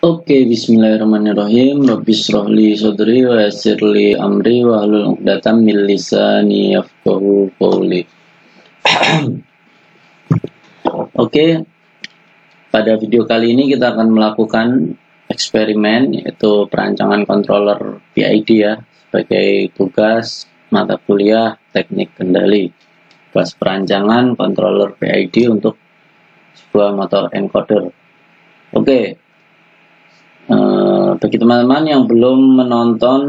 Oke, bismillahirrahmanirrahim. Rabbi shrah li sadri wa yassir li amri wa hlul 'uqdatam min lisani yafqahu qawli. Oke, pada video kali ini kita akan melakukan eksperimen yaitu perancangan controller PID ya sebagai tugas mata kuliah teknik kendali. Tugas perancangan controller PID untuk sebuah motor encoder. Oke. Bagi teman-teman yang belum menonton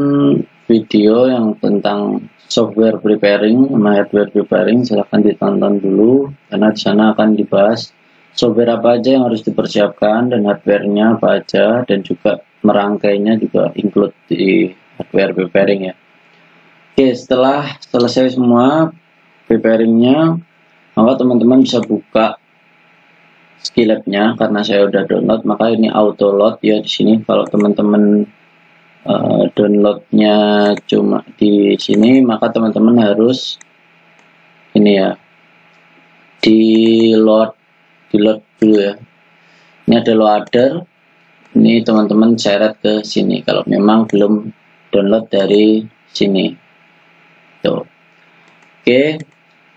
video yang tentang software preparing sama hardware preparing, silahkan ditonton dulu karena di sana akan dibahas software apa aja yang harus dipersiapkan dan hardware-nya apa aja, dan juga merangkainya juga include di hardware preparing ya. Oke, setelah selesai semua preparingnya, maka teman-teman bisa buka Skillab-nya. Karena saya udah download, maka ini auto load ya di sini. Kalau teman-teman downloadnya cuma di sini, maka teman-teman harus ini ya, di load dulu ya. Ini ada loader, ini teman-teman seret ke sini kalau memang belum download dari sini tuh. Oke,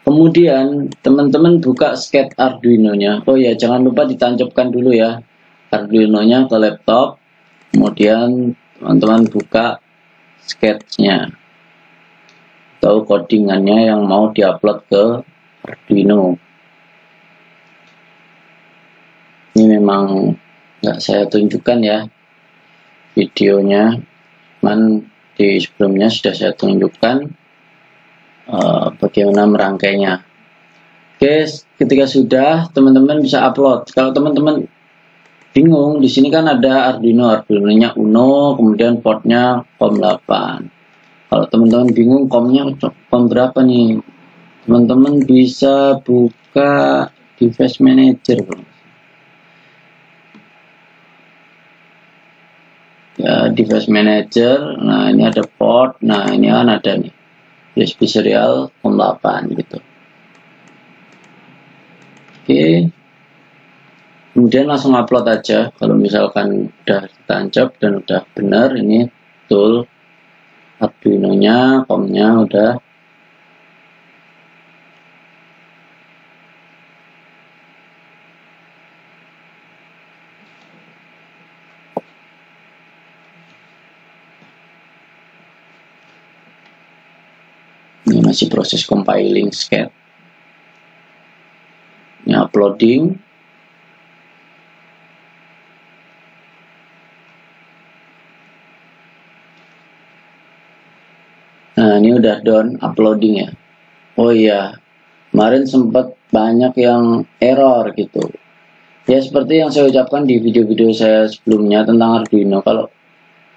kemudian teman-teman buka sketch Arduino-nya. Oh ya, jangan lupa ditancapkan dulu ya Arduino-nya ke laptop. Kemudian teman-teman buka sketch-nya atau codingannya yang mau diupload ke Arduino. Ini memang nggak saya tunjukkan ya videonya, cuman di sebelumnya sudah saya tunjukkan bagaimana merangkainya. Oke, ketika sudah, teman-teman bisa upload. Kalau teman-teman bingung, di sini kan ada Arduino-nya Uno, kemudian portnya COM8. Kalau teman-teman bingung COM-nya COM berapa nih, teman-teman bisa buka device manager ya, device manager. Nah, ini ada port, nah ini kan ada nih USB serial COM8 gitu. Oke, kemudian langsung upload aja. Kalau misalkan udah ditancap dan udah benar, ini tool Arduino-nya, COM-nya udah. Ini masih proses compiling sketch. Ini uploading. Nah, ini udah done uploading ya. Oh iya, kemarin sempat banyak yang error gitu. Ya seperti yang saya ucapkan di video-video saya sebelumnya tentang Arduino, kalau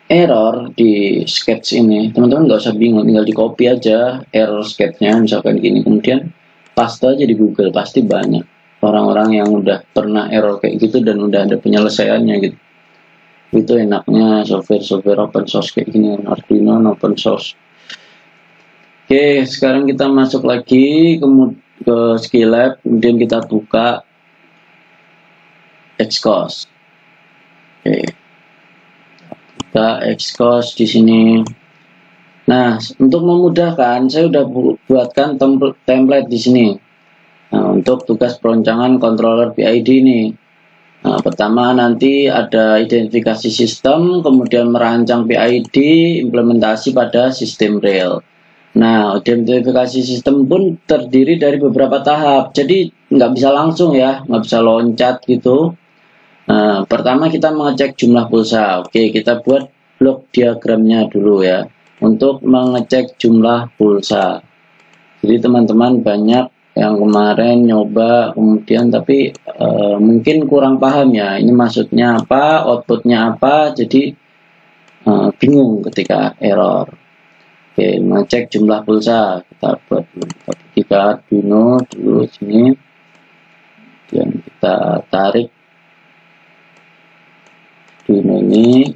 error di sketch ini, teman-teman nggak usah bingung, tinggal di copy aja error sketchnya, misalkan gini, kemudian paste aja di Google, pasti banyak orang-orang yang udah pernah error kayak gitu dan udah ada penyelesaiannya gitu. Itu enaknya software open source kayak gini, Arduino open source. Oke, sekarang kita masuk lagi ke Skillab, kemudian kita buka Xcos. Oke, kita Xcos di sini. Nah, untuk memudahkan, saya udah buatkan template di sini. Nah, untuk tugas perancangan controller PID ini. Nah, pertama nanti ada identifikasi sistem, kemudian merancang PID, implementasi pada sistem real. Nah, identifikasi sistem pun terdiri dari beberapa tahap, jadi nggak bisa langsung ya, nggak bisa loncat gitu. Nah, pertama kita mengecek jumlah pulsa. Oke, kita buat blok diagramnya dulu ya, untuk mengecek jumlah pulsa. Jadi teman-teman banyak yang kemarin nyoba, kemudian tapi mungkin kurang paham ya, ini maksudnya apa, outputnya apa, jadi bingung ketika error. Oke, ngecek jumlah pulsa, kita buat dulu, kita Arduino dulu sini, dan kita tarik Arduino ini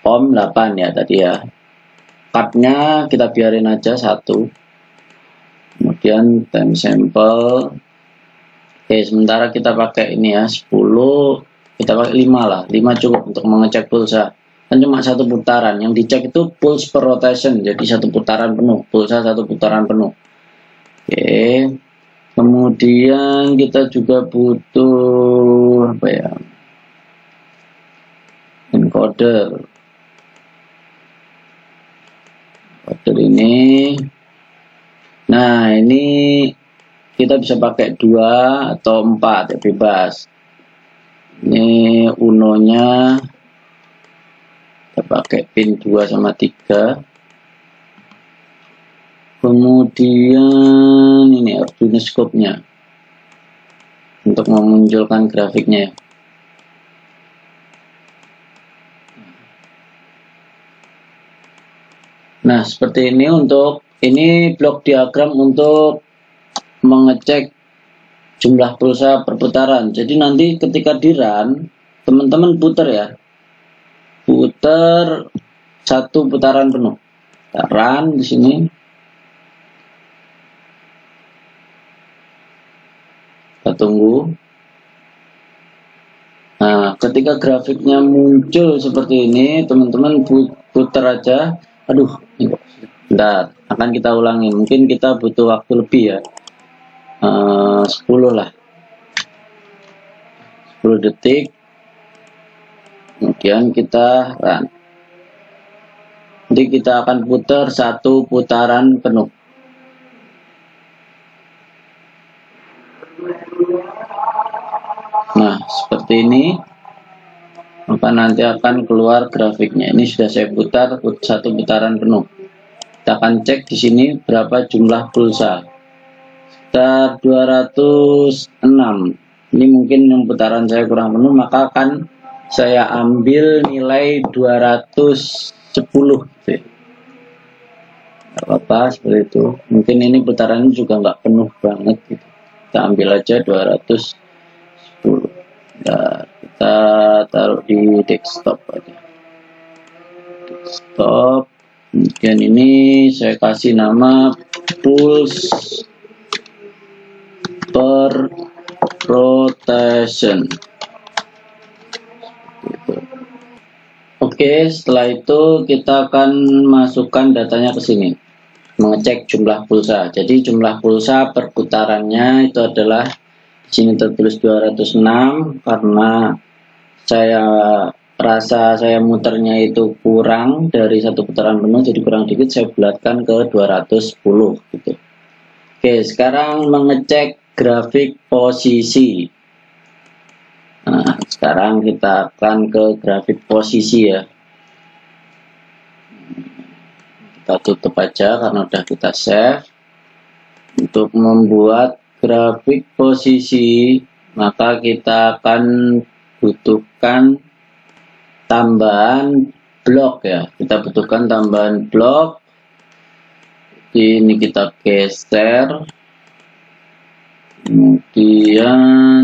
COM8 ya tadi ya. Cardnya kita biarin aja 1, kemudian time sample. Oke, sementara kita pakai ini ya 10 kita pakai 5 lah, 5 cukup untuk mengecek pulsa. Kan cuma satu putaran, yang dicek itu pulse per rotation, jadi satu putaran penuh, pulsa satu putaran penuh. Oke, kemudian kita juga butuh apa ya, encoder. Encoder ini, nah ini kita bisa pakai 2 atau 4 ya, bebas. Ini unonya kita pakai pin 2 sama 3. Kemudian ini Arduino scope-nya untuk memunculkan grafiknya. Nah, seperti ini untuk ini blok diagram untuk mengecek jumlah pulsa perputaran. Jadi nanti ketika di run, teman-teman putar ya. Putar satu putaran penuh. Kita run di sini. Kita tunggu. Nah, ketika grafiknya muncul seperti ini, teman-teman putar aja. Aduh, bentar, akan kita ulangi. Mungkin kita butuh waktu lebih ya. 10 lah. 10 detik. Kemudian kita run. Nanti kita akan putar satu putaran penuh. Nah, seperti ini, maka nanti akan keluar grafiknya. Ini sudah saya putar satu putaran penuh. Kita akan cek di sini berapa jumlah pulsa. Sekitar 206. Ini mungkin yang putaran saya kurang penuh, maka akan saya ambil nilai 210. Gak apa-apa seperti itu. Mungkin ini putarannya juga nggak penuh banget gitu. Kita ambil aja 210. Nah, kita taruh di desktop aja. Desktop. Kemudian ini saya kasih nama pulse per rotation. Oke, setelah itu kita akan masukkan datanya ke sini, mengecek jumlah pulsa. Jadi jumlah pulsa per putarannya itu adalah di sini tertulis 206 karena saya rasa saya muternya itu kurang dari satu putaran penuh, jadi kurang dikit, saya bulatkan ke 210 gitu. Oke, sekarang mengecek grafik posisi. Nah, sekarang kita akan ke grafik posisi ya. Kita tutup aja karena udah kita save. Untuk membuat grafik posisi, maka kita akan butuhkan tambahan blok ya. Kita butuhkan tambahan blok. Ini kita geser. Kemudian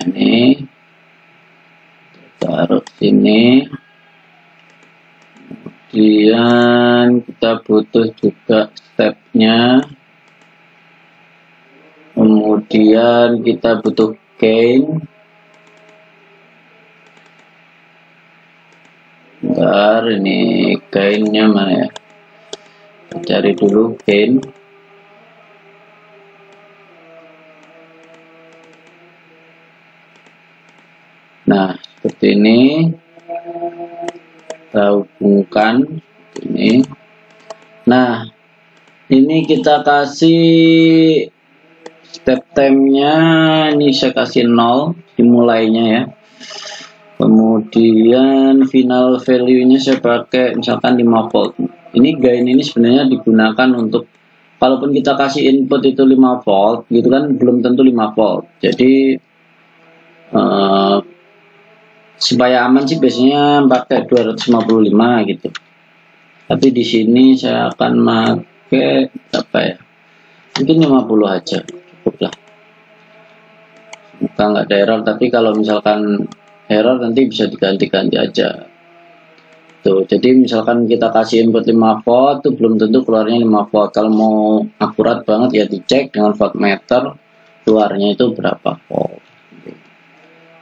ini taruh sini. Kemudian kita butuh juga stepnya. Kemudian kita butuh gain. Bentar, ini gainnya mana ya? Kita cari dulu gain. Nah, seperti ini. Kita hubungkan ini. Nah, ini kita kasih step time-nya, ini saya kasih 0 dimulainya ya. Kemudian final value-nya saya pakai misalkan 5 volt. Ini gain ini sebenarnya digunakan untuk kalaupun kita kasih input itu 5 volt gitu kan, belum tentu 5 volt. Jadi supaya aman sih biasanya pakai 255 gitu. Tapi di sini saya akan pakai apa ya? Mungkin 50 aja. Lah, nggak ada error, tapi kalau misalkan error nanti bisa diganti-ganti aja tuh. Jadi misalkan kita kasih input 5 volt tuh belum tentu keluarnya 5 volt. Kalau mau akurat banget ya dicek dengan voltmeter keluarnya itu berapa volt.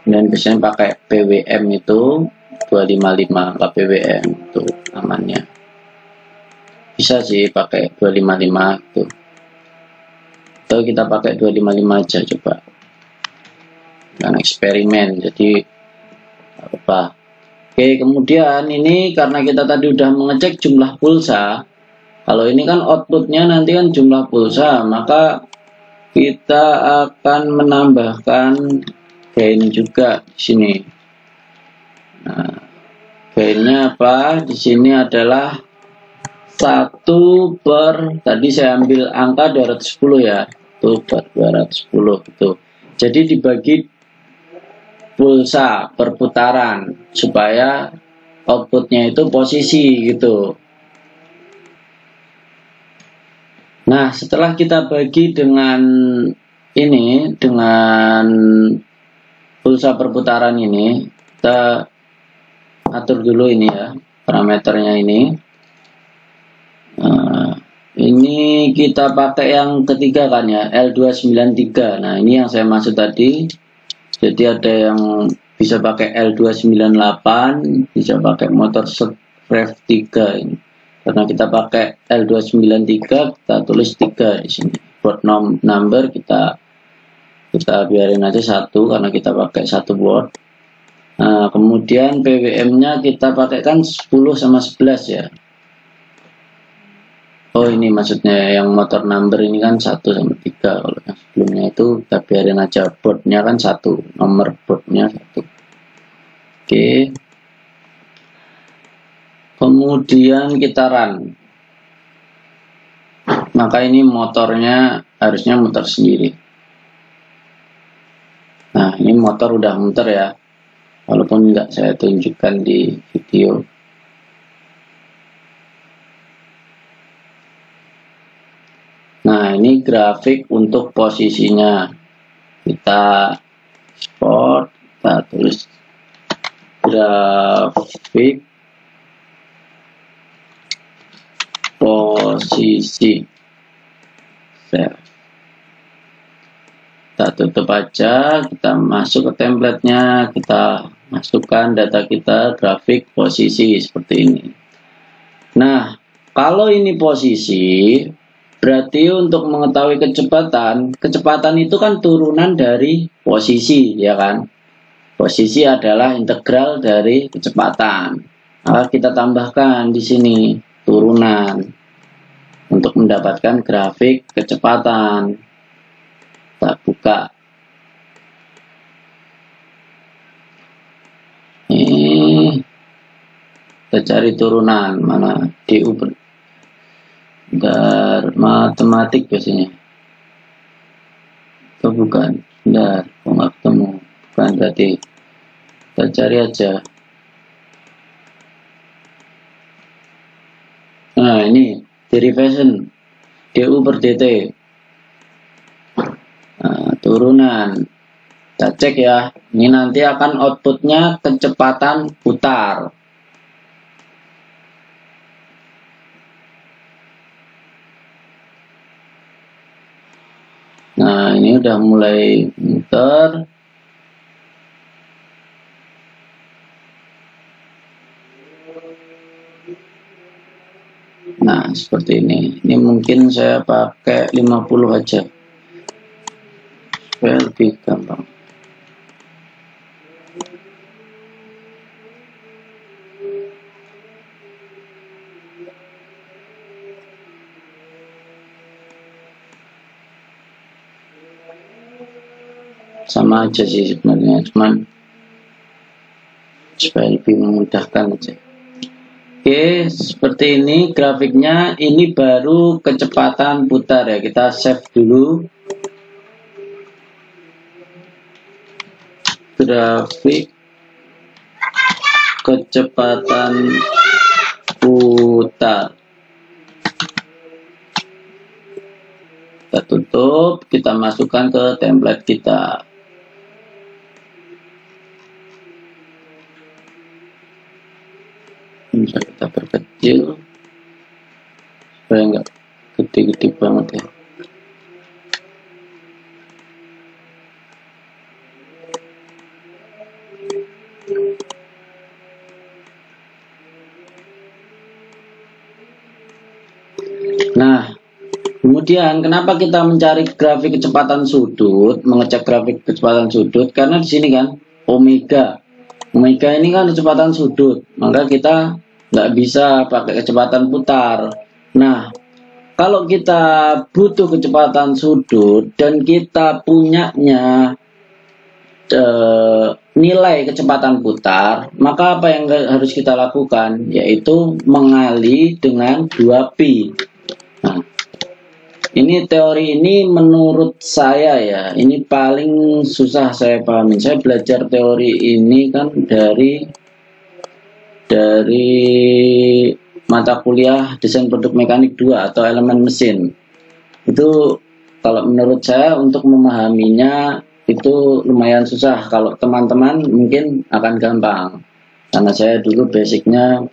Dan biasanya pakai PWM itu 255 KPWM itu amannya. Bisa sih pakai 255 itu. Atau kita pakai 255 aja coba. Dan eksperimen jadi apa. Oke, kemudian ini karena kita tadi udah mengecek jumlah pulsa. Kalau ini kan outputnya nanti kan jumlah pulsa, maka kita akan menambahkan gain juga di sini. Nah, gainnya apa? Di sini adalah 1 per, tadi saya ambil angka 210 ya, 1 per 210 gitu. Jadi dibagi pulsa per putaran supaya outputnya itu posisi gitu. Nah, setelah kita bagi dengan ini, dengan pulsa perputaran ini, kita atur dulu ini ya, parameternya ini. Nah, ini kita pakai yang ketiga kan ya, L293. Nah, ini yang saya maksud tadi. Jadi ada yang bisa pakai L298, bisa pakai motor Rev 3 ini. Karena kita pakai L293, kita tulis 3 di sini. Board number kita biarin aja 1 karena kita pakai 1 board. Nah, kemudian PWM-nya kita pakai kan 10 sama 11 ya. Oh, ini maksudnya yang motor number ini kan 1 sama 3. Kalau yang sebelumnya itu kita biarin aja, boardnya kan 1, nomor boardnya 1. Oke. Kemudian kita run, maka ini motornya harusnya muter sendiri. Nah, ini motor udah muter ya, walaupun nggak saya tunjukkan di video. Nah, ini grafik untuk posisinya. Kita export, kita tulis grafik posisi. Kita tutup aja, kita masuk ke template-nya, kita masukkan data kita, grafik posisi seperti ini. Nah, kalau ini posisi, berarti untuk mengetahui kecepatan itu kan turunan dari posisi, ya kan? Posisi adalah integral dari kecepatan. Maka kita tambahkan di sini turunan untuk mendapatkan grafik kecepatan. Kita buka. Ini kita cari turunan mana, DU matematik biasanya. Itu bukan. Bentar, kok nggak ketemu. Bukan berarti. Kita cari aja. Nah, ini derivation DU per dt. Nah, turunan. Kita cek ya. Ini nanti akan outputnya kecepatan putar. Nah, ini udah mulai muter. Nah, seperti ini. Ini mungkin saya pakai 50 aja. Supaya lebih gampang. Sama aja sih sebenarnya, cuman supaya lebih memudahkan aja. Oke, seperti ini grafiknya. Ini baru kecepatan putar ya. Kita save dulu. Grafik kecepatan putar. Kita tutup, kita masukkan ke template kita. Bisa kita perkecil supaya nggak gede-gede banget ya. kemudian kenapa kita mencari grafik kecepatan sudut, mengecek grafik kecepatan sudut? Karena di sini kan omega ini kan kecepatan sudut, maka kita nggak bisa pakai kecepatan putar. Nah, kalau kita butuh kecepatan sudut dan kita punyanya nilai kecepatan putar, maka apa yang harus kita lakukan? Yaitu mengali dengan 2pi. Nah, ini teori ini menurut saya ya, ini paling susah saya pahami. Saya belajar teori ini kan dari mata kuliah desain produk mekanik 2 atau elemen mesin. Itu kalau menurut saya untuk memahaminya itu lumayan susah. Kalau teman-teman mungkin akan gampang, karena saya dulu basicnya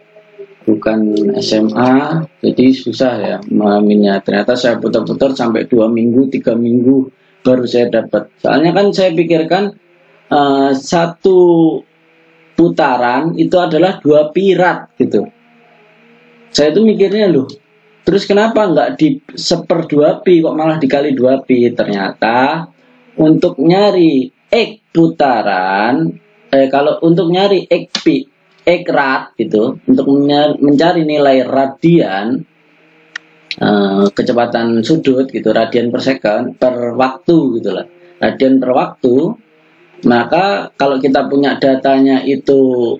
bukan SMA, jadi susah ya memahaminya. Ternyata saya putar-putar sampai 2 minggu 3 minggu baru saya dapat. Soalnya kan saya pikirkan satu putaran itu adalah 2 pirat gitu. Saya tuh mikirnya loh, terus kenapa nggak di seper 2pi kok malah dikali 2pi? Ternyata untuk nyari X putaran, kalau untuk nyari X rad gitu, untuk mencari nilai radian kecepatan sudut gitu, radian per second per waktu gitulah, radian per waktu. Maka kalau kita punya datanya itu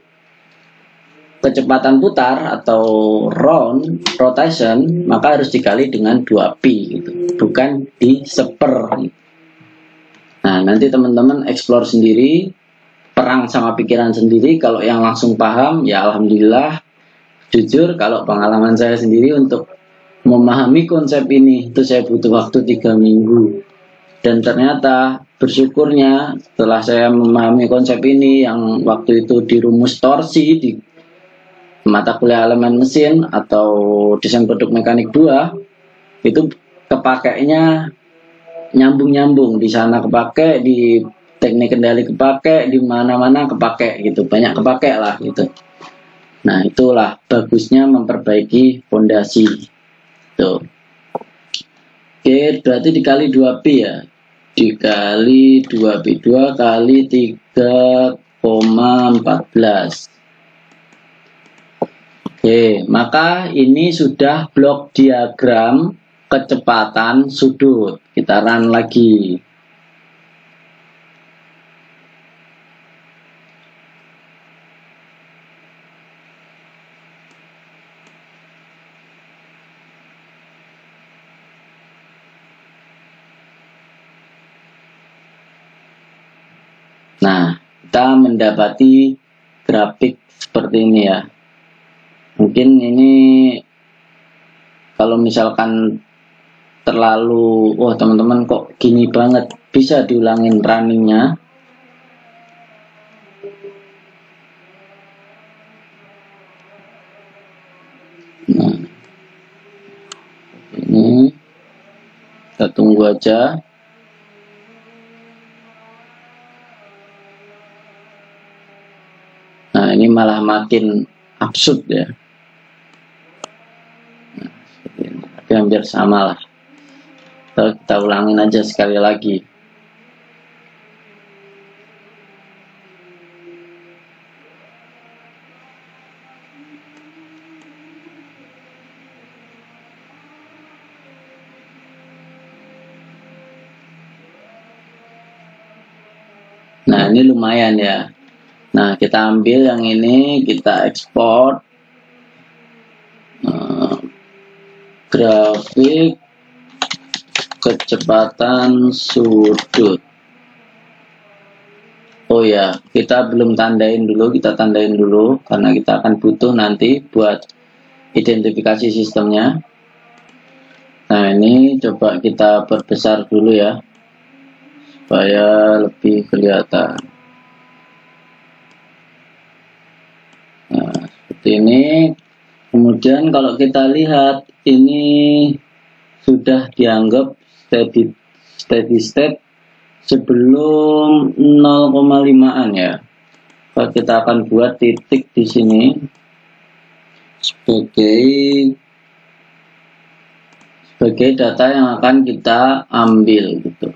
kecepatan putar atau rotation, maka harus dikali dengan 2pi gitu, bukan di seper. Nah, nanti teman-teman explore sendiri, perang sama pikiran sendiri. Kalau yang langsung paham ya alhamdulillah. Jujur kalau pengalaman saya sendiri untuk memahami konsep ini itu saya butuh waktu 3 minggu. Dan ternyata bersyukurnya setelah saya memahami konsep ini yang waktu itu di rumus torsi di mata kuliah elemen mesin atau desain produk mekanik 2, itu kepakainya nyambung-nyambung, di sana kepake, di teknik kendali kepake, di mana-mana kepake gitu, banyak kepake lah gitu. Nah, itulah bagusnya memperbaiki fondasi tuh. Oke, berarti dikali 2pi ya, dikali 2pi, 2 kali 3,14. Oke, maka ini sudah blok diagram kecepatan sudut. Kita run lagi. Nah, kita mendapati grafik seperti ini ya. Mungkin ini kalau misalkan terlalu, wah teman-teman kok gini banget, bisa diulangin runningnya. Nah, ini kita tunggu aja. Nah, ini malah makin absurd ya. Nah, tapi hampir sama lah. Kita ulangin aja sekali lagi. Nah, ini lumayan ya. Nah, kita ambil yang ini, kita ekspor grafik kecepatan sudut. Oh ya, kita belum tandain dulu, kita tandain dulu karena kita akan butuh nanti buat identifikasi sistemnya. Nah, ini coba kita perbesar dulu ya, supaya lebih kelihatan. Nah, seperti ini. Kemudian kalau kita lihat, ini sudah dianggap steady state sebelum 0,5an ya. Kita akan buat titik di sini sebagai sebagai data yang akan kita ambil gitu.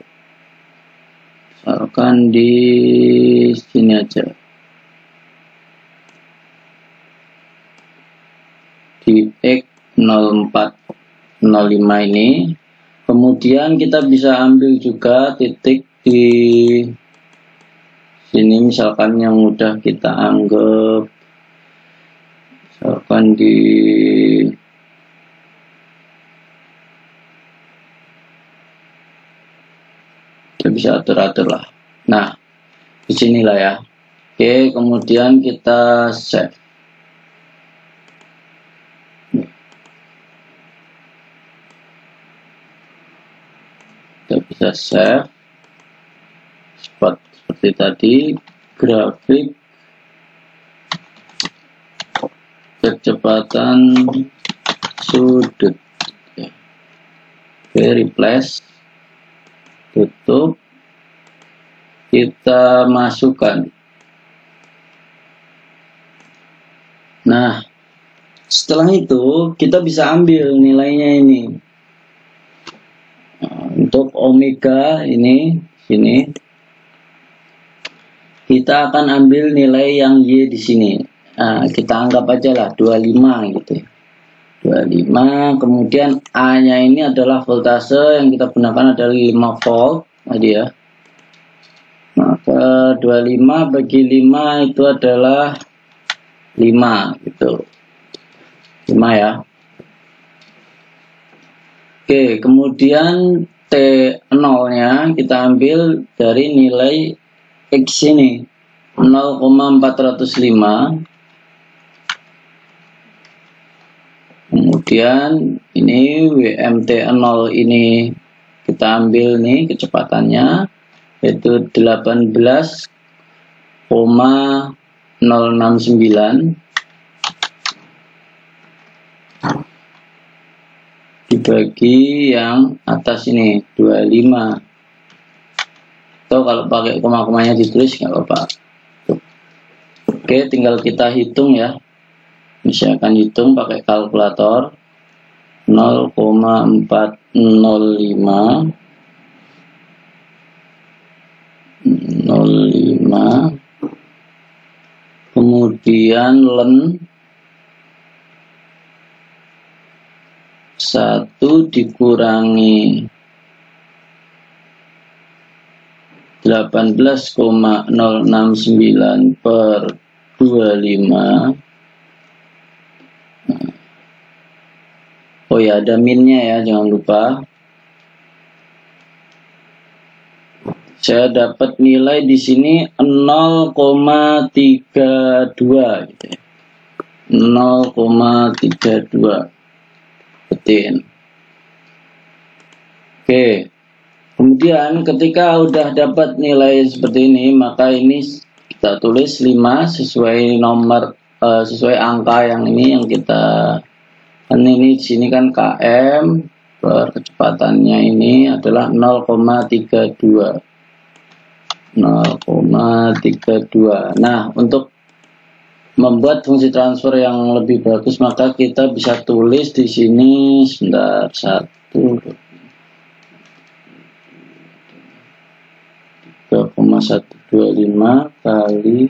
Misalkan di sini aja, di X0405 ini. Kemudian kita bisa ambil juga titik di sini, misalkan yang mudah kita anggap, misalkan di kita bisa atur-atur lah. Nah, di sinilah ya. Oke, kemudian kita save. Kita bisa save seperti tadi, grafik kecepatan sudut. Oke, replace, tutup, kita masukkan. Nah, setelah itu kita bisa ambil nilainya ini. Untuk omega ini sini kita akan ambil nilai yang Y di sini. Nah, kita anggap aja lah 25 gitu ya. 25, kemudian A-nya ini adalah voltase yang kita gunakan adalah 5 volt tadi ya. Maka 25 bagi 5 itu adalah 5 gitu. 5 ya. Oke, kemudian T0-nya kita ambil dari nilai X ini 0,405. Kemudian ini WMT0 ini kita ambil nih kecepatannya yaitu 18,069 dibagi yang atas ini 25, atau kalau pakai koma-komanya ditulis nggak apa-apa. Oke, tinggal kita hitung ya. Misalkan hitung pakai kalkulator 0,405 kemudian len 1 dikurangi 18,069 per 25. Oh ya, ada minnya ya, jangan lupa. Saya dapat nilai di sini 0,32 gitu ya. 0,32. Betin. Oke. Kemudian ketika udah dapat nilai seperti ini, maka ini kita tulis 5 sesuai nomor sesuai angka yang ini yang kita ini di sini kan km per kecepatannya ini adalah 0,32. 0,32. Nah, untuk membuat fungsi transfer yang lebih bagus maka kita bisa tulis di sini sebentar 3,125 kali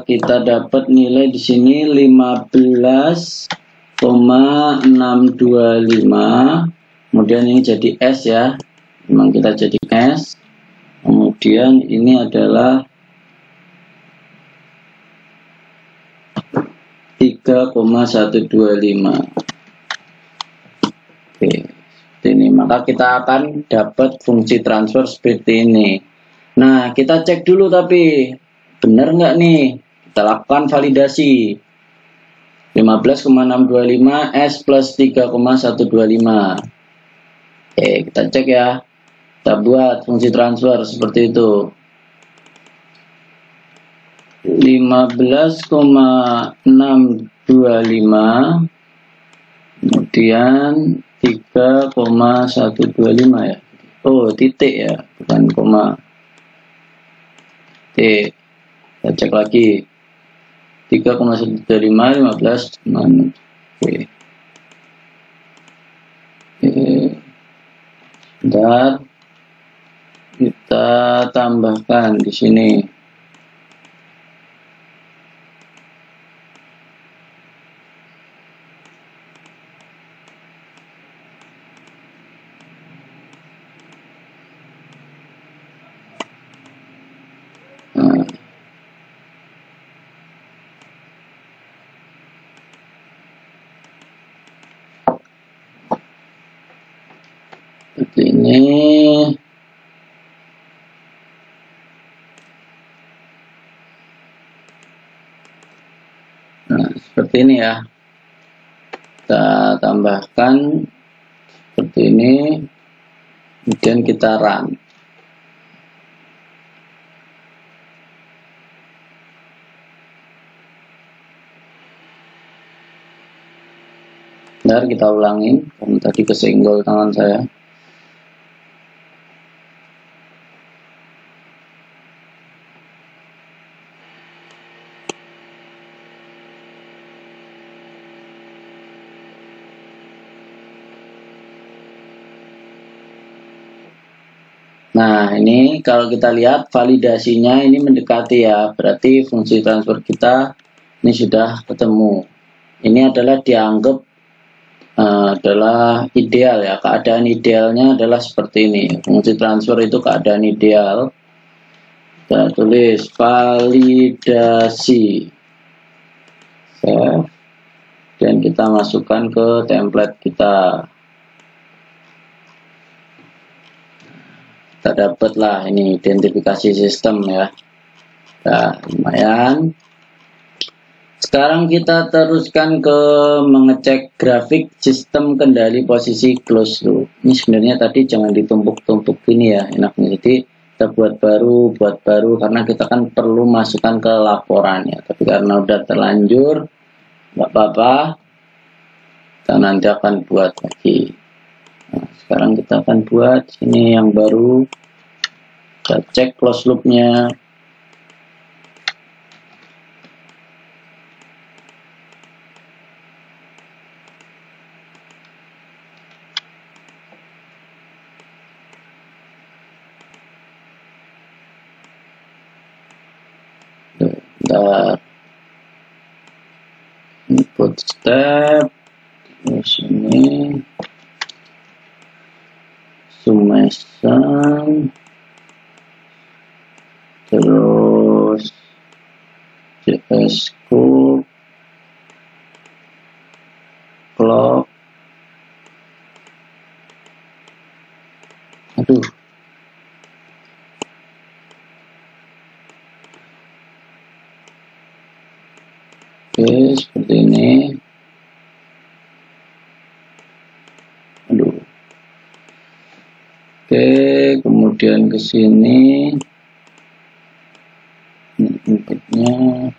kita dapat nilai di sini 15,625. Kemudian ini jadi S ya. Memang kita jadi S. Kemudian ini adalah 3,125. Oke, ini maka kita akan dapat fungsi transfer seperti ini. Nah, kita cek dulu tapi benar nggak nih? Kita lakukan validasi. 15,625 S plus 3,125. Oke, kita cek ya. Kita buat fungsi transfer seperti itu. 15,625 kemudian 3,125 ya. Oh, titik ya, bukan koma. Titik. Kita cek lagi. 3,135 15 teman. Oke. Bentar, kita tambahkan di sini. Nah, seperti ini. Nah, seperti ini ya. Kita tambahkan seperti ini, kemudian kita run. Bentar, kita ulangin karena tadi kesenggol tangan saya. Nah, ini kalau kita lihat validasinya ini mendekati ya, berarti fungsi transfer kita ini sudah ketemu. Ini adalah dianggap adalah ideal ya, keadaan idealnya adalah seperti ini. Fungsi transfer itu keadaan ideal. Kita tulis validasi, save, dan kita masukkan ke template kita. Kita dapatlah ini identifikasi sistem ya. Nah, lumayan. Sekarang kita teruskan ke mengecek grafik sistem kendali posisi close loop. Ini sebenarnya tadi jangan ditumpuk-tumpuk gini ya, enaknya. Jadi kita buat baru karena kita kan perlu masukkan ke laporan ya. Tapi karena udah terlanjur, nggak apa-apa. Kita nanti akan buat lagi. Nah, sekarang kita akan buat ini yang baru. Kita cek close loop-nya. Bentar. Input step. Terus ini. Summation. Terus JS scope, clock, aduh, oke seperti ini, aduh, oke kemudian ke sini, inputnya.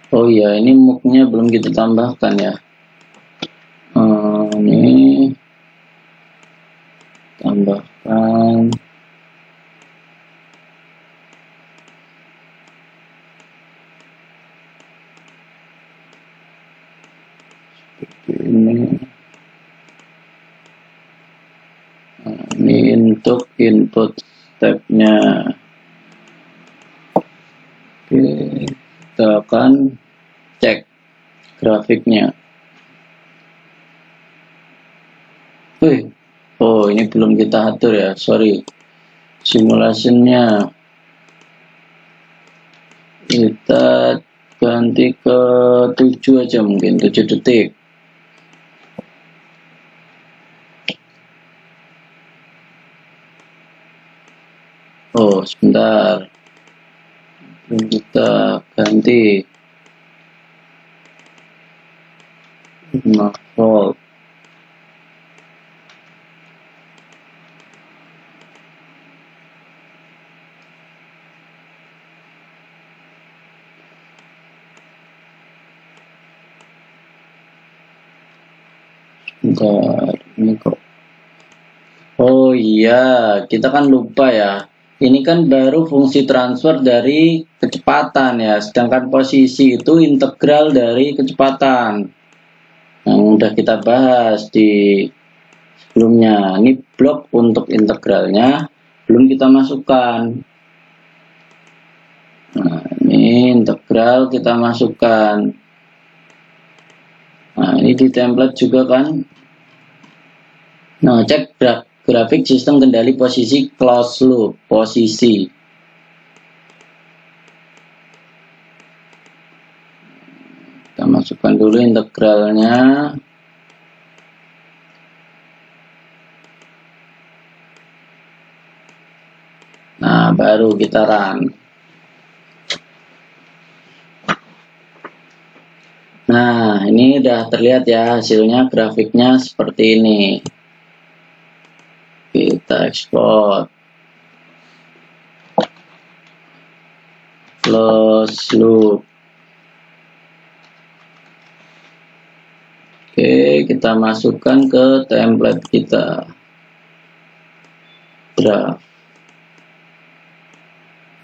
Oh iya, ini muknya belum kita tambahkan ya. Ini tambahkan. Seperti ini. Nah, ini untuk input stepnya. Oke, kita akan cek grafiknya. Wih, oh ini belum kita atur ya, sorry. Simulasinya kita ganti ke 7 aja, mungkin 7 detik. Oh sebentar, belum kita ganti 5 volt. Bentar, ini kok. Oh iya, kita kan lupa ya. Ini kan baru fungsi transfer dari kecepatan ya, sedangkan posisi itu integral dari kecepatan. Yang udah kita bahas di sebelumnya. Ini blok untuk integralnya belum kita masukkan. Nah, ini integral kita masukkan. Nah, ini di template juga kan. Nah, cek grafik sistem kendali posisi closed loop, posisi. Kita masukkan dulu integralnya. Nah, baru kita run. Nah, ini udah terlihat ya hasilnya, grafiknya seperti ini. Kita ekspor. Close loop. Oke, kita masukkan ke template kita. Draft.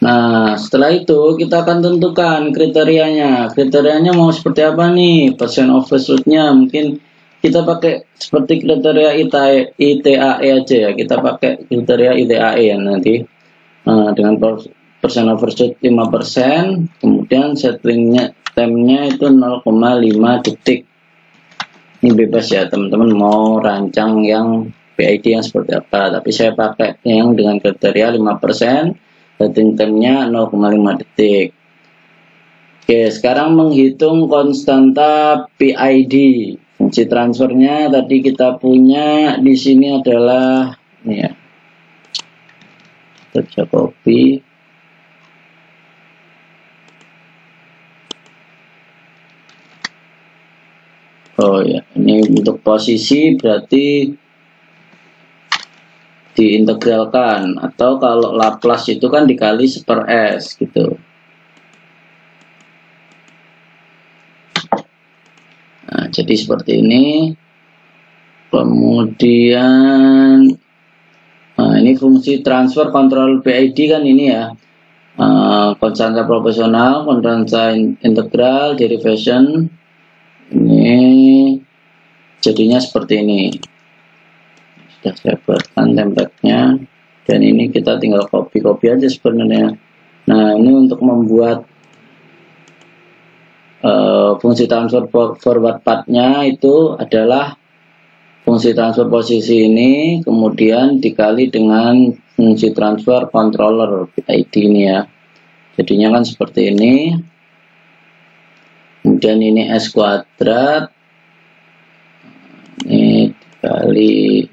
Nah, setelah itu kita akan tentukan kriterianya. Kriterianya mau seperti apa nih? Percent overshoot-nya mungkin kita pakai seperti kriteria ITAE aja ya. Kita pakai kriteria ITAE ya nanti. Dengan persen overshoot 5%, kemudian settingnya time-nya itu 0,5 detik. Ini bebas ya teman-teman mau rancang yang PID yang seperti apa, tapi saya pakai yang dengan kriteria 5%, setting time-nya 0,5 detik. Oke, sekarang menghitung konstanta PID. Fungsi transfernya tadi kita punya di sini adalah ini ya. Kita bisa copy. Oh ya, ini untuk posisi berarti diintegralkan, atau kalau Laplace itu kan dikali 1/s gitu. Nah, jadi seperti ini. Kemudian ini fungsi transfer kontrol PID kan ini ya. Konstanta proporsional, konstanta integral, derivation. Ini jadinya seperti ini. Sudah saya buatkan template-nya, dan ini kita tinggal copy aja sebenarnya. Nah, ini untuk membuat fungsi transfer forward path-nya itu adalah fungsi transfer posisi ini kemudian dikali dengan fungsi transfer controller PID ini ya. Jadinya kan seperti ini. Kemudian ini S kuadrat, ini dikali,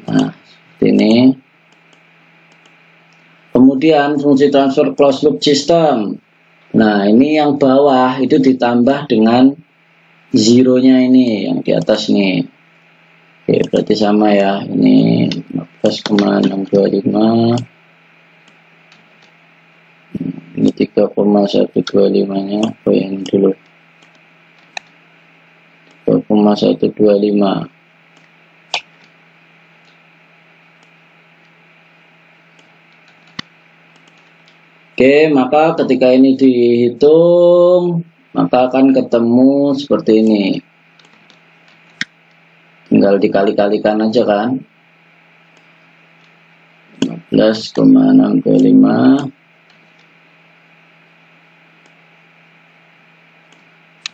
nah seperti ini. Kemudian fungsi transfer closed loop system. Nah, ini yang bawah itu ditambah dengan zeronya ini yang di atas nih. Oke, berarti sama ya. Ini 15,625. Ini 3,125-nya. Oh, yang dulu. 3,125. Oke, maka ketika ini dihitung, maka akan ketemu seperti ini. Tinggal dikali-kalikan aja kan. 15,625.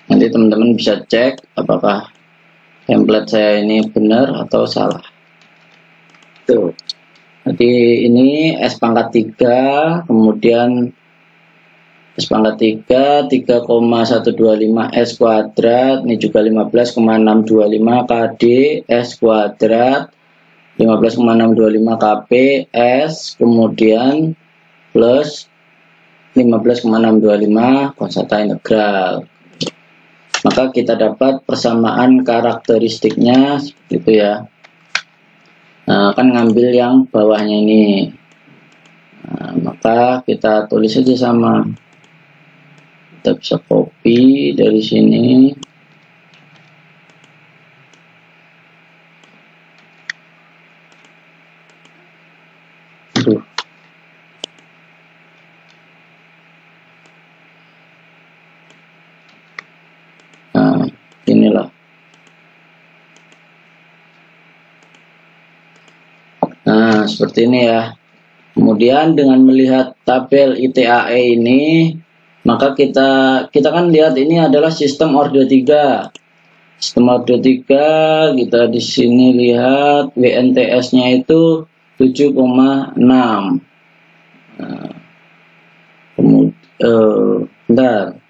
Nanti teman-teman bisa cek apakah template saya ini benar atau salah. Tuh. Jadi ini S pangkat 3, kemudian S pangkat 3, 3,125 S kuadrat, ini juga 15,625 KD S kuadrat, 15,625 KP S, kemudian plus 15,625 konstanta integral. Maka kita dapat persamaan karakteristiknya seperti itu ya. Nah, kan ngambil yang bawahnya ini. Nah, maka kita tulis saja sama kita bisa copy dari sini. Aduh. Nah, inilah. Nah, seperti ini ya. Kemudian dengan melihat tabel ITAE ini, maka kita kan lihat ini adalah sistem Ordo 3. Sistem Ordo 3, kita di sini lihat WNTS-nya itu 7,6. Nah, kemudian bentar.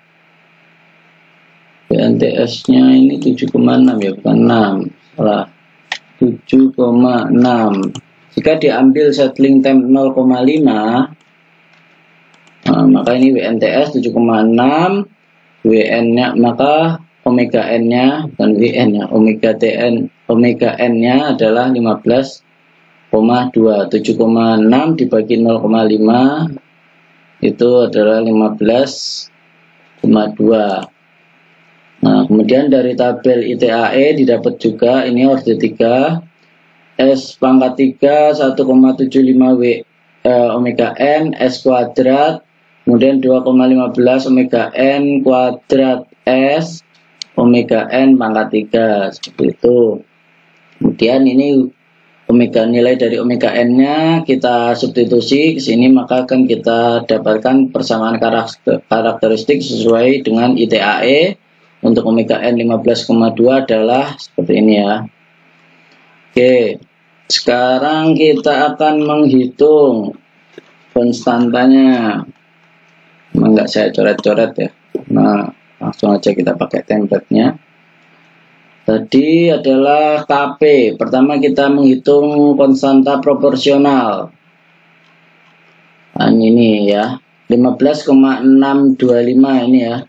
WNTS-nya ini 7,6 ya, bukan 6. Salah. 7,6. Jika diambil settling temp 0,5, maka ini WNTS 7,6, WN-nya maka omega n-nya bukan WN-nya, omega n-nya adalah 15,2. 7,6 dibagi 0,5 itu adalah 15,2. Nah, kemudian dari tabel ITAE didapat juga ini ordo 3 S pangkat 3 1,75 omega n S kuadrat, kemudian 2,15 omega n kuadrat S omega n pangkat 3, seperti itu. Kemudian ini omega, nilai dari omega n-nya kita substitusi ke sini, maka akan kita dapatkan persamaan karakteristik sesuai dengan ITAE. Untuk omega n 15,2 adalah seperti ini ya. Oke, sekarang kita akan menghitung konstantanya. Enggak saya coret-coret ya. Nah, langsung aja kita pakai template-nya. Tadi adalah KP. Pertama kita menghitung konstanta proporsional. Nah, ini ya. 15,625 ini ya.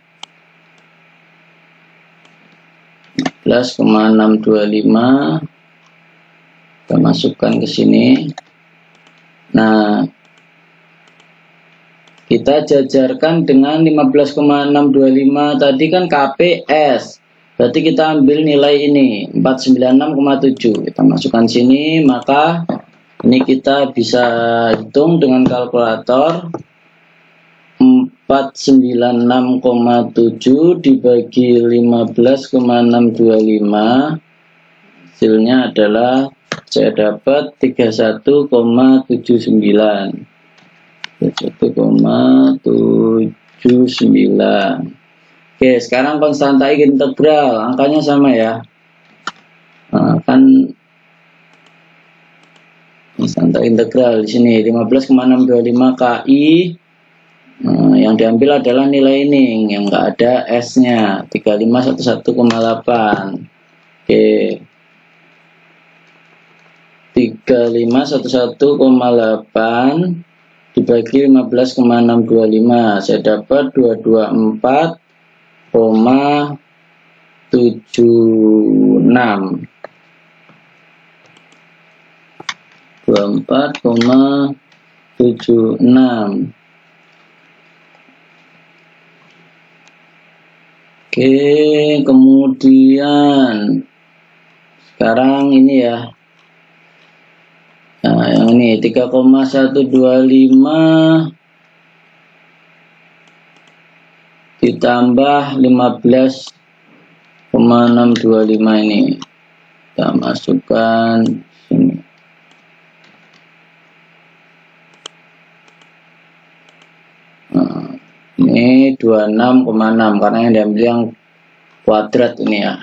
15,625 kita masukkan ke sini. Nah, kita jajarkan dengan 15,625 tadi kan KPS. Berarti kita ambil nilai ini 496,7. Kita masukkan sini, maka ini kita bisa hitung dengan kalkulator. 496,7 dibagi 15,625, hasilnya adalah saya dapat 31,79. 31,79. Oke, sekarang konstanta integral, angkanya sama ya. Nah, kan konstanta integral di sini 15,625 KI. Nah, yang diambil adalah nilai ini yang enggak ada S-nya, 3511,8. Oke. 3511,8 dibagi 15,625, saya dapat 224,76. 24,76. Oke, kemudian sekarang ini ya. Nah, yang ini 3,125 ditambah 15,625 ini. Kita masukkan sini. Nah, ini 26,6 karena yang diambil yang kuadrat ini ya.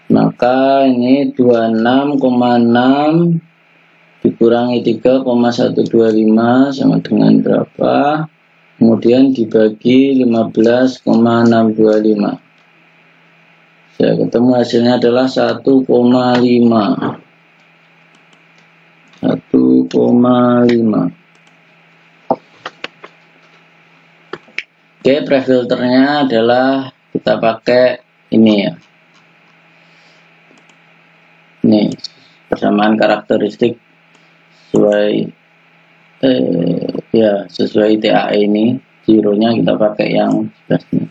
Maka ini 26,6 dikurangi 3,125 sama dengan berapa? Kemudian dibagi 15,625. Saya ketemu hasilnya adalah 1,5. 1,5. Oke, prefilternya adalah kita pakai ini ya. Ini persamaan karakteristik sesuai sesuai TAE ini. zeronya kita pakai yang 11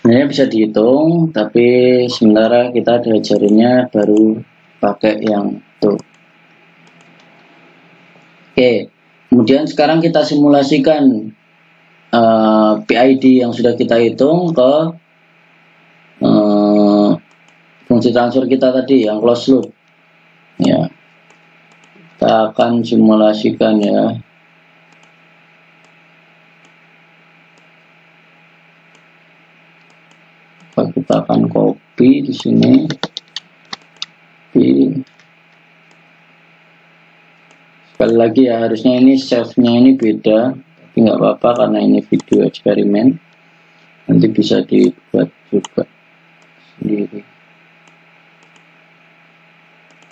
sebenarnya bisa dihitung, tapi sementara kita diajarinnya baru pakai yang itu. Oke, kemudian sekarang kita simulasikan PID yang sudah kita hitung ke fungsi transfer kita tadi yang closed loop ya. Kita akan simulasikan ya. Kita akan copy di sini. Sekali lagi ya, harusnya ini save-nya ini beda, tapi nggak apa-apa karena ini video eksperimen, nanti bisa dibuat juga sendiri.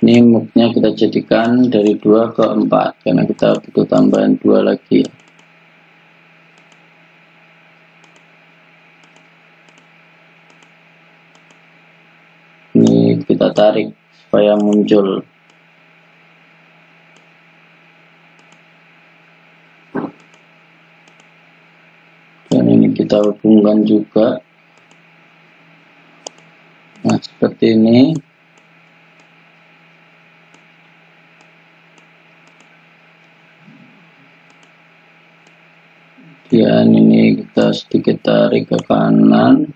Ini moodnya kita jadikan dari 2 ke 4 karena kita butuh tambahan 2 lagi. Ini kita tarik supaya muncul. Dan ini kita hubungkan juga. Nah, seperti ini. Dan ini kita sedikit tarik ke kanan.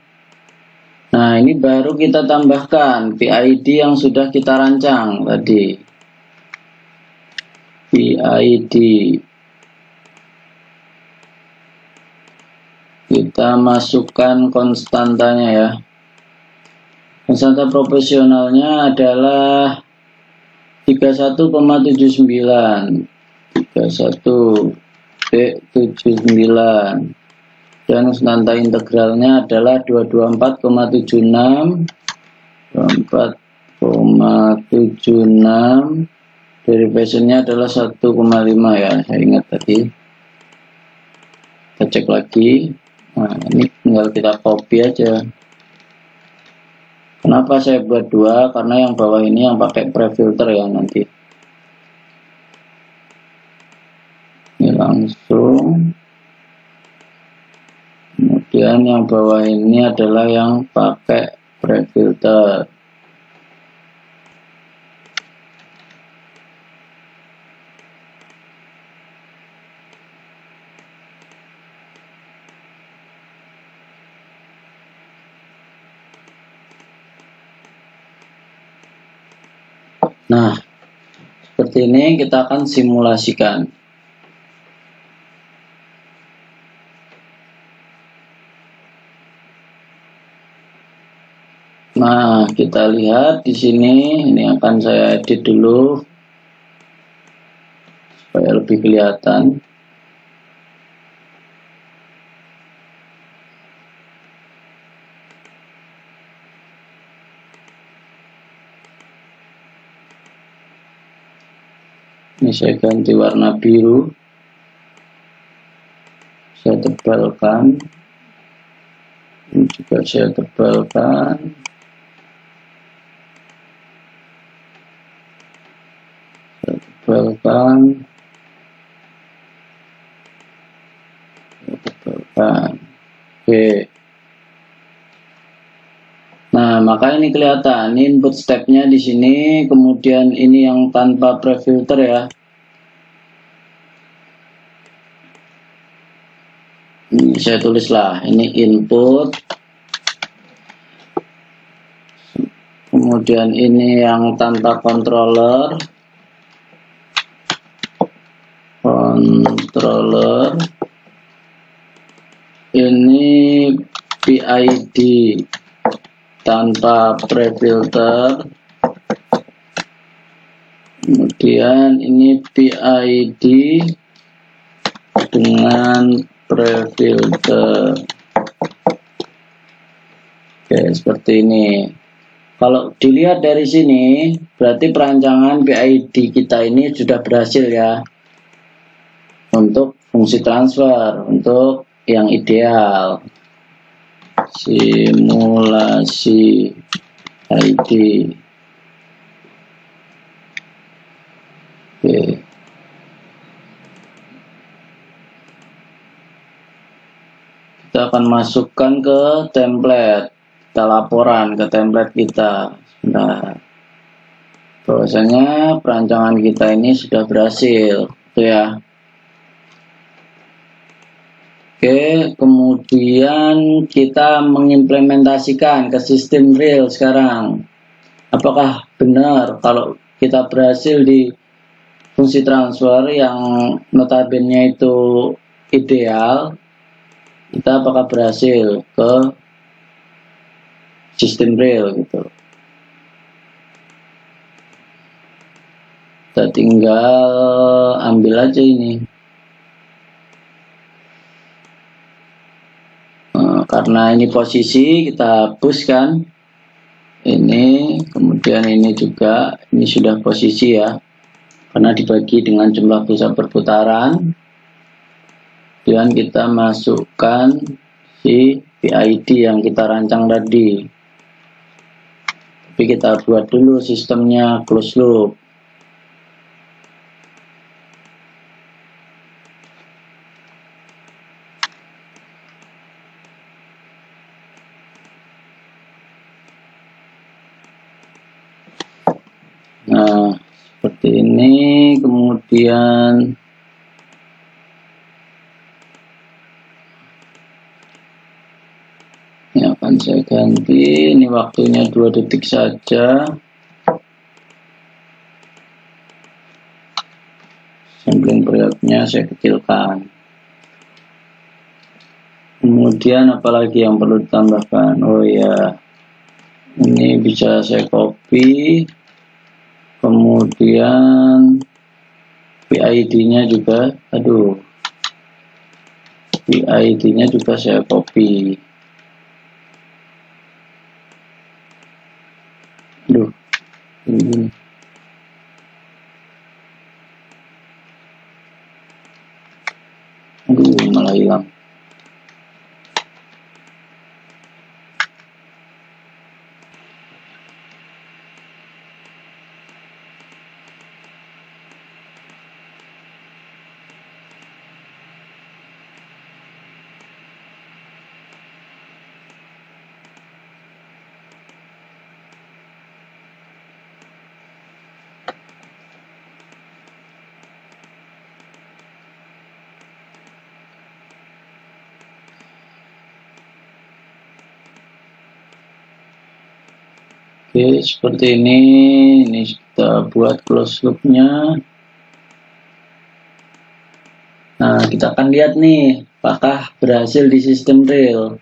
Nah, ini baru kita tambahkan PID yang sudah kita rancang tadi. PID. Kita masukkan konstantanya ya. Konstanta proporsionalnya adalah 31,79. 31,79. Dan konstanta integralnya adalah 224,76. 24,76. Derivasinya adalah 1,5 ya, saya ingat tadi. Kita cek lagi. Nah, ini tinggal kita copy aja. Kenapa saya buat 2? Karena yang bawah ini yang pakai prefilter ya nanti. Ini langsung. Kemudian yang bawah ini adalah yang pakai prefilter. Nah, seperti ini kita akan simulasikan. Nah, kita lihat di sini, ini akan saya edit dulu supaya lebih kelihatan. Ini saya ganti warna biru, saya tebalkan, ini juga saya tebalkan. Tebalkan. Oke. Nah, maka ini kelihatan, ini input stepnya di sini, kemudian ini yang tanpa prefilter ya. Ini saya tulislah, ini input. Kemudian ini yang tanpa controller. Ini PID tanpa prefilter. Kemudian ini PID dengan prefilter. Oke, seperti ini. Kalau dilihat dari sini, berarti perancangan PID kita ini sudah berhasil ya. Untuk fungsi transfer, untuk yang ideal. Simulasi ID. Oke. kita akan masukkan ke template, kita laporan ke template kita. Nah, bahwasanya perancangan kita ini sudah berhasil, gitu ya. Oke, kemudian kita mengimplementasikan ke sistem real sekarang. Apakah benar kalau kita berhasil di fungsi transfer yang notabene itu ideal, kita apakah berhasil ke sistem real gitu. Kita tinggal ambil aja ini. Karena ini posisi, kita hapuskan ini, kemudian ini juga, ini sudah posisi ya, karena dibagi dengan jumlah pulsa perputaran. Kemudian kita masukkan si PID yang kita rancang tadi, tapi kita buat dulu sistemnya close loop. Nah, seperti ini. Kemudian ini akan saya ganti, ini waktunya 2 detik saja. Sampling periodnya saya kecilkan. Kemudian apalagi yang perlu ditambahkan? Oh ya, ini bisa saya copy. Kemudian PID-nya juga, PID-nya juga saya copy. Ini. Malah hilang. Oke, seperti ini kita buat close loop-nya. Nah, kita akan lihat nih, apakah berhasil di sistem real.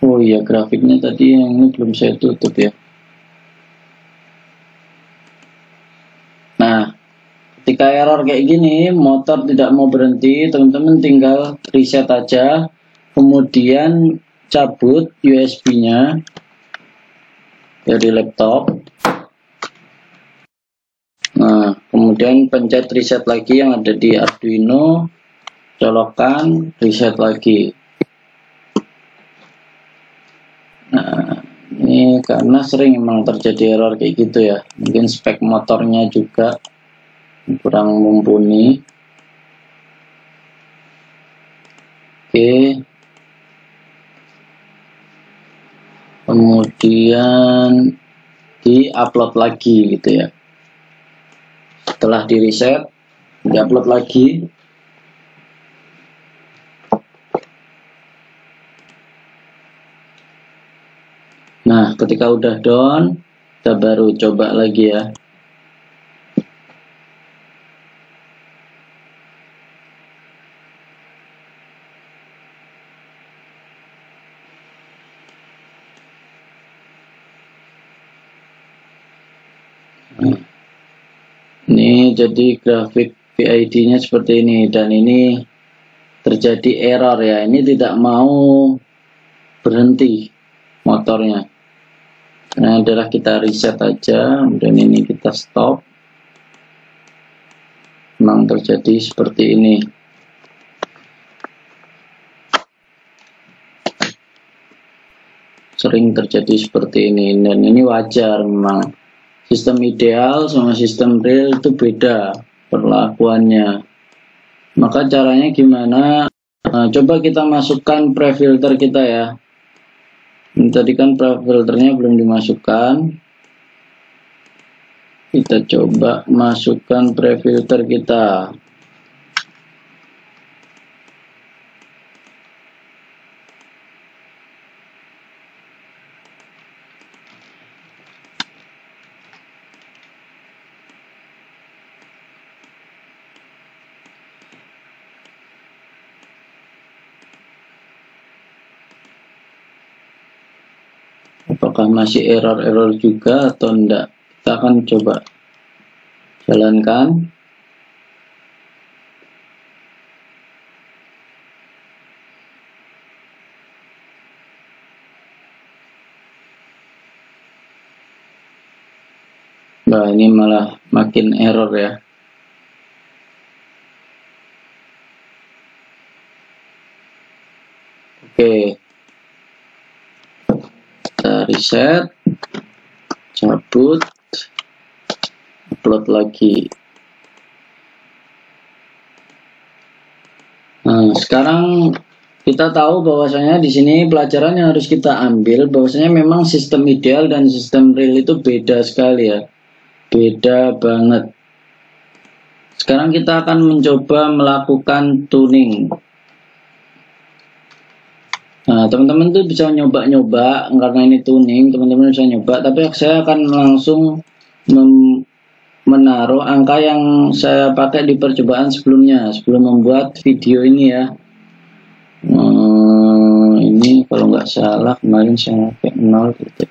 Oh iya, grafiknya tadi yang ini belum saya tutup ya. Nah, ketika error kayak gini, motor tidak mau berhenti, teman-teman tinggal reset aja, kemudian cabut USB-nya dari laptop. Nah, kemudian pencet reset lagi yang ada di Arduino, colokkan, reset lagi. Nah, ini karena sering memang terjadi error kayak gitu ya, mungkin spek motornya juga kurang mumpuni. Oke, kemudian di-upload lagi gitu ya. Setelah di reset, di-upload lagi. Nah, ketika udah down, kita baru coba lagi ya. Nah, ini jadi grafik PID-nya seperti ini, dan ini terjadi error ya. Ini tidak mau berhenti motornya. Nah, adalah kita reset aja, dan ini kita stop. Memang terjadi seperti ini. sering terjadi seperti ini, dan ini wajar memang. Sistem ideal sama sistem real itu beda perlakuannya. Maka caranya gimana? Coba kita masukkan prefilter kita ya. Ini tadi kan prefilternya belum dimasukkan. Kita coba masukkan prefilter kita. Apakah masih error-error juga atau enggak? Kita akan coba jalankan. Nah, ini malah makin error ya. Oke. Kita reset. Cabut. Upload lagi. Nah, sekarang kita tahu bahwasanya di sini pelajaran yang harus kita ambil bahwasanya memang sistem ideal dan sistem real itu beda sekali ya. Beda banget. Sekarang kita akan mencoba melakukan tuning. Nah, teman-teman tuh bisa nyoba-nyoba, karena ini tuning, teman-teman bisa nyoba, tapi saya akan langsung menaruh angka yang saya pakai di percobaan sebelumnya, sebelum membuat video ini ya. Ini kalau nggak salah kemarin saya pakai 0 gitu.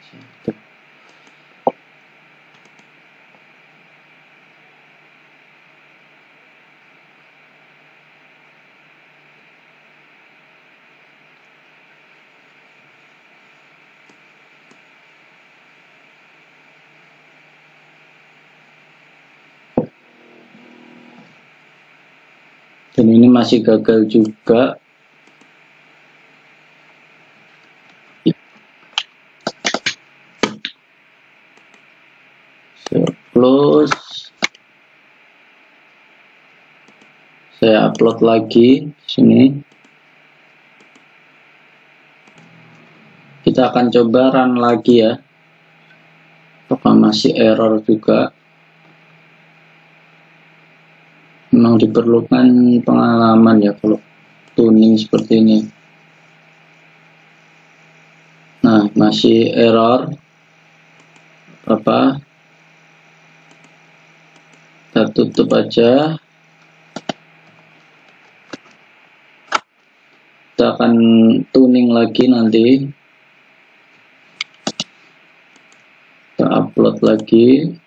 Dan ini masih gagal juga. Close. Saya upload lagi sini. Kita akan coba run lagi ya. Apakah masih error juga? Memang diperlukan pengalaman ya kalau tuning seperti ini. Nah, masih error. Apa? Kita tutup aja. Kita akan tuning lagi nanti. Kita upload lagi.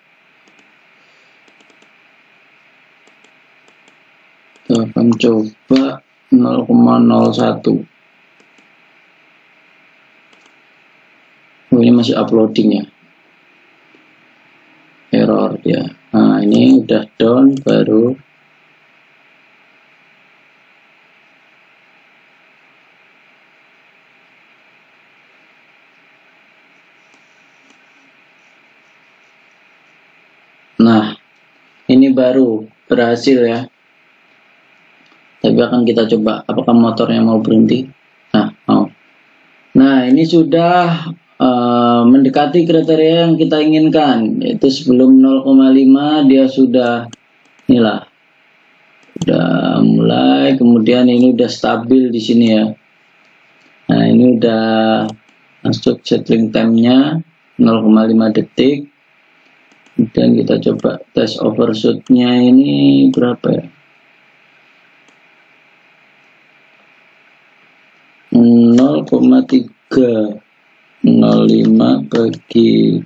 Kita akan coba 0,01. Ini masih uploading ya. Error ya. Nah, ini udah down baru. Nah, ini baru berhasil ya. Tapi akan kita coba apakah motornya mau berhenti. Nah, mau. Nah, ini sudah mendekati kriteria yang kita inginkan, yaitu sebelum 0,5 dia sudah inilah udah mulai, kemudian ini udah stabil di sini ya. Nah, ini udah masuk settling time-nya 0,5 detik. Kemudian kita coba tes overshoot-nya ini berapa ya? 0,305 bagi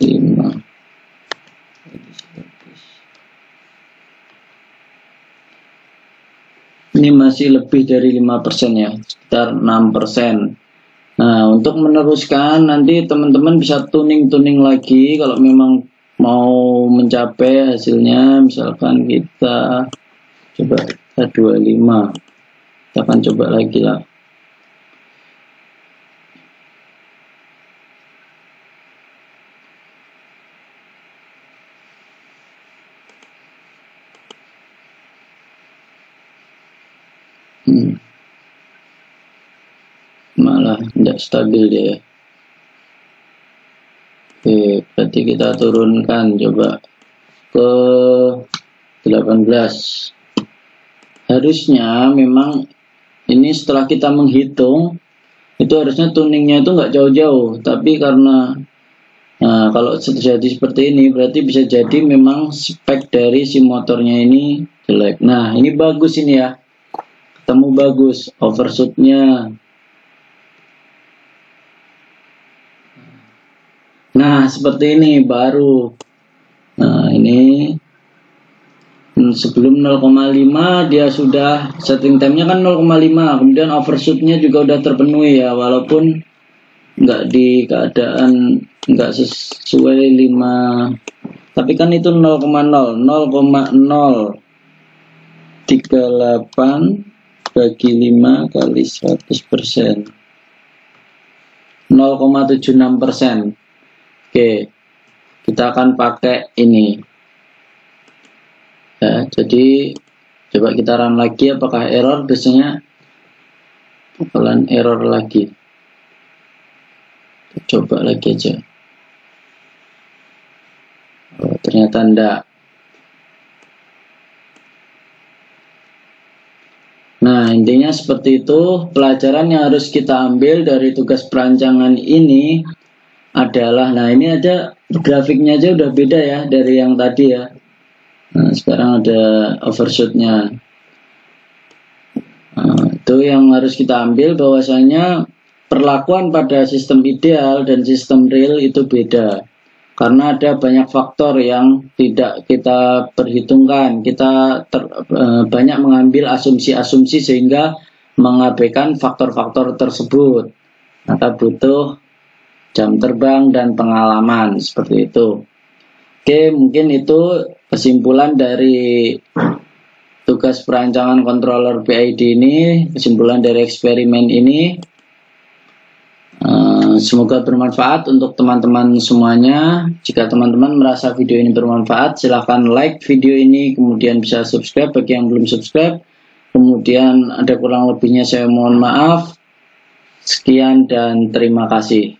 5. Ini masih lebih dari 5% ya, sekitar 6%. Nah, untuk meneruskan nanti teman-teman bisa tuning-tuning lagi kalau memang mau mencapai hasilnya. Misalkan kita coba 25. Kita akan coba lagi lah. Malah tidak stabil dia. Oke, berarti kita turunkan coba ke 18. Harusnya memang ini setelah kita menghitung itu harusnya tuningnya itu nggak jauh-jauh, tapi karena kalau terjadi seperti ini berarti bisa jadi memang spek dari si motornya ini jelek. Nah ini bagus ini ya, ketemu bagus overshootnya. Nah seperti ini baru. Nah ini sebelum 0,5 dia sudah setting time-nya kan 0,5, kemudian overshootnya juga udah terpenuhi ya, walaupun nggak di keadaan nggak sesuai 5, tapi kan itu 0,0 0,038 bagi 5 kali 100%, 0,76%. Oke, kita akan pakai ini ya. Jadi coba kita run lagi, apakah error? Biasanya bakalan error lagi. Coba lagi aja. Oh, ternyata enggak. Nah intinya seperti itu. Pelajaran yang harus kita ambil dari tugas perancangan ini adalah, nah ini ada grafiknya aja udah beda ya dari yang tadi ya. Nah sekarang ada overshootnya. Nah, itu yang harus kita ambil, bahwasanya perlakuan pada sistem ideal dan sistem real itu beda. Karena ada banyak faktor yang tidak kita perhitungkan. Kita banyak mengambil asumsi-asumsi sehingga mengabaikan faktor-faktor tersebut. Maka butuh jam terbang dan pengalaman seperti itu. Oke, mungkin itu kesimpulan dari tugas perancangan controller PID ini, kesimpulan dari eksperimen ini. Semoga bermanfaat untuk teman-teman semuanya. Jika teman-teman merasa video ini bermanfaat, silahkan like video ini, kemudian bisa subscribe bagi yang belum subscribe. Kemudian ada kurang lebihnya saya mohon maaf. Sekian dan terima kasih.